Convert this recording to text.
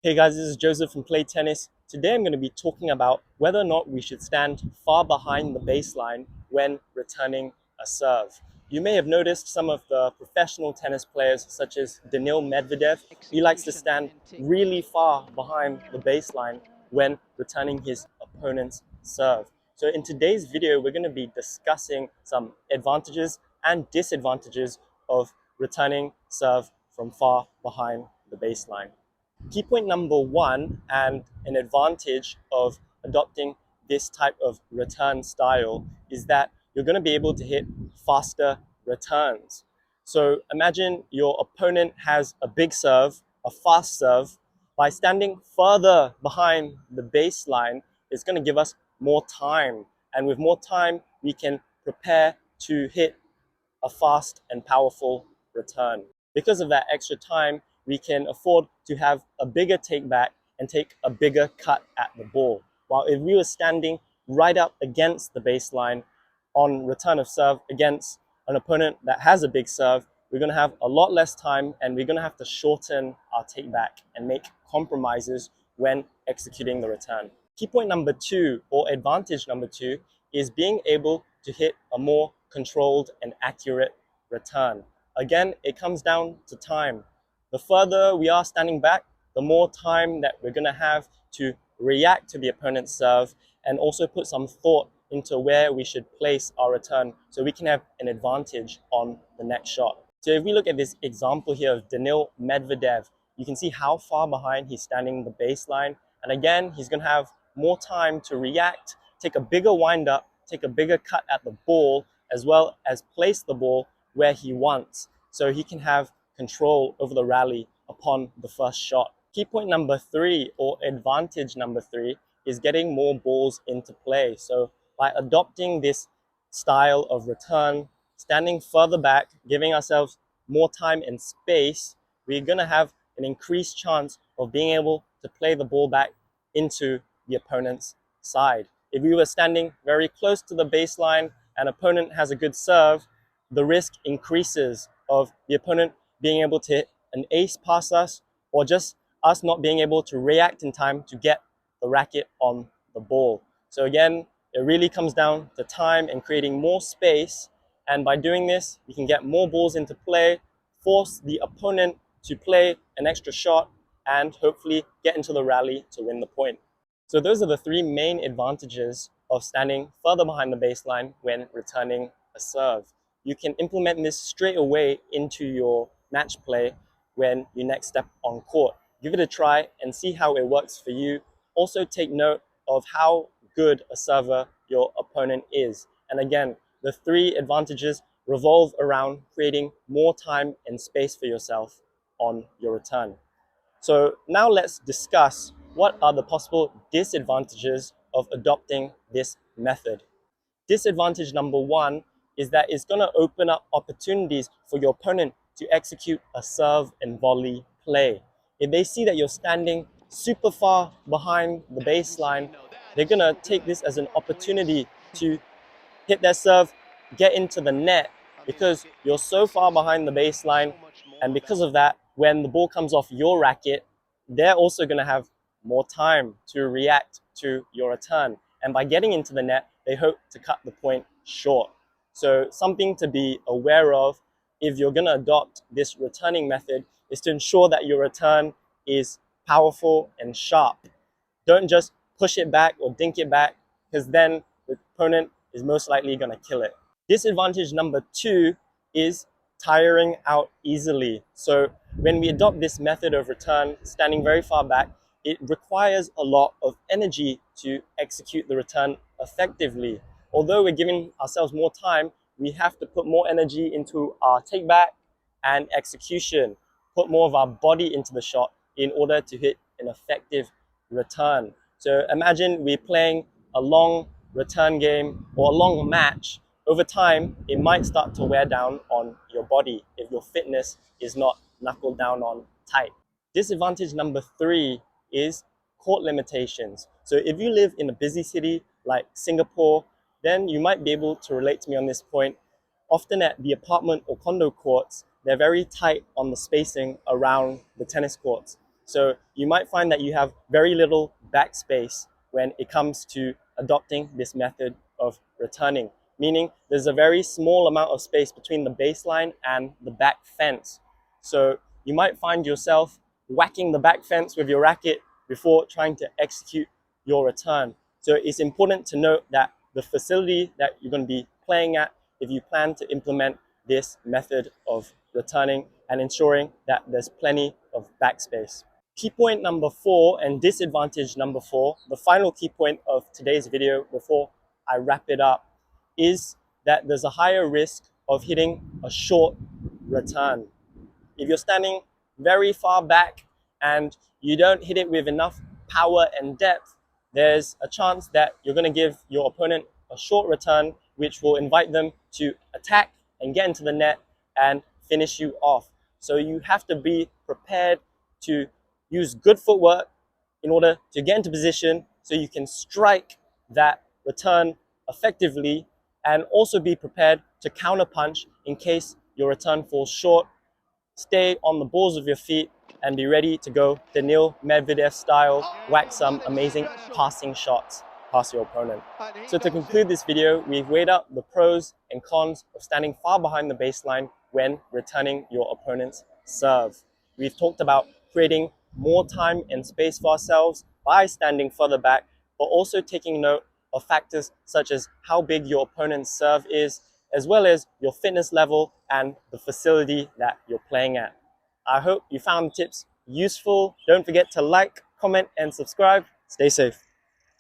Hey guys, this is Joseph from Play Tennis. Today I'm going to be talking about whether or not we should stand far behind the baseline when returning a serve. You may have noticed some of the professional tennis players such as Daniil Medvedev. He likes to stand really far behind the baseline when returning his opponent's serve. So in today's video, we're going to be discussing some advantages and disadvantages of returning serve from far behind the baseline. Key point number one, and an advantage of adopting this type of return style, is that you're going to be able to hit faster returns. So imagine your opponent has a big serve, a fast serve. By standing further behind the baseline, it's going to give us more time. And with more time, we can prepare to hit a fast and powerful return. Because of that extra time, we can afford to have a bigger take back and take a bigger cut at the ball. While if we were standing right up against the baseline on return of serve against an opponent that has a big serve, we're going to have a lot less time and we're going to have to shorten our take back and make compromises when executing the return. Key point number two, or advantage number two, is being able to hit a more controlled and accurate return. Again, it comes down to time. The further we are standing back, the more time that we're going to have to react to the opponent's serve and also put some thought into where we should place our return so we can have an advantage on the next shot. So if we look at this example here of Daniil Medvedev, you can see how far behind he's standing the baseline. And again, he's going to have more time to react, take a bigger wind up, take a bigger cut at the ball, as well as place the ball where he wants, so he can have control over the rally upon the first shot. Key point number three, or advantage number three, is getting more balls into play. So by adopting this style of return, standing further back, giving ourselves more time and space, we're going to have an increased chance of being able to play the ball back into the opponent's side. If we were standing very close to the baseline, an opponent has a good serve, the risk increases of the opponent being able to hit an ace past us, or just us not being able to react in time to get the racket on the ball. So again, it really comes down to time and creating more space. And by doing this, we can get more balls into play, force the opponent to play an extra shot, and hopefully get into the rally to win the point. So those are the three main advantages of standing further behind the baseline when returning a serve. You can implement this straight away into your match play when you next step on court. Give it a try and see how it works for you. Also take note of how good a server your opponent is. And again, the three advantages revolve around creating more time and space for yourself on your return. So now let's discuss what are the possible disadvantages of adopting this method. Disadvantage number one is that it's going to open up opportunities for your opponent to execute a serve and volley play. If they see that you're standing super far behind the baseline, they're going to take this as an opportunity to hit their serve, get into the net, because you're so far behind the baseline. And because of that, when the ball comes off your racket, they're also going to have more time to react to your return. And by getting into the net, they hope to cut the point short. So something to be aware of if you're going to adopt this returning method is to ensure that your return is powerful and sharp. Don't just push it back or dink it back, because then the opponent is most likely going to kill it. Disadvantage number two is tiring out easily. So when we adopt this method of return, standing very far back, it requires a lot of energy to execute the return effectively. Although we're giving ourselves more time, we have to put more energy into our take back and execution, put more of our body into the shot in order to hit an effective return. So imagine we're playing a long return game or a long match. Over time, it might start to wear down on your body if your fitness is not knuckled down on tight. Disadvantage number three is court limitations. So if you live in a busy city like Singapore, then you might be able to relate to me on this point. Often at the apartment or condo courts, they're very tight on the spacing around the tennis courts. So you might find that you have very little backspace when it comes to adopting this method of returning, meaning there's a very small amount of space between the baseline and the back fence. So you might find yourself whacking the back fence with your racket before trying to execute your return. So it's important to note that the facility that you're going to be playing at, if you plan to implement this method of returning and ensuring that there's plenty of backspace. Key point number 4 and disadvantage number 4, the final key point of today's video before I wrap it up, is that there's a higher risk of hitting a short return. If you're standing very far back and you don't hit it with enough power and depth, there's a chance that you're going to give your opponent a short return, which will invite them to attack and get into the net and finish you off. So you have to be prepared to use good footwork in order to get into position so you can strike that return effectively, and also be prepared to counter punch in case your return falls short. Stay on the balls of your feet and be ready to go Daniil Medvedev style, whack some amazing passing shots past your opponent. So to conclude this video, we've weighed up the pros and cons of standing far behind the baseline when returning your opponent's serve. We've talked about creating more time and space for ourselves by standing further back, but also taking note of factors such as how big your opponent's serve is, as well as your fitness level and the facility that you're playing at. I hope you found the tips useful. Don't forget to like, comment, and subscribe. Stay safe.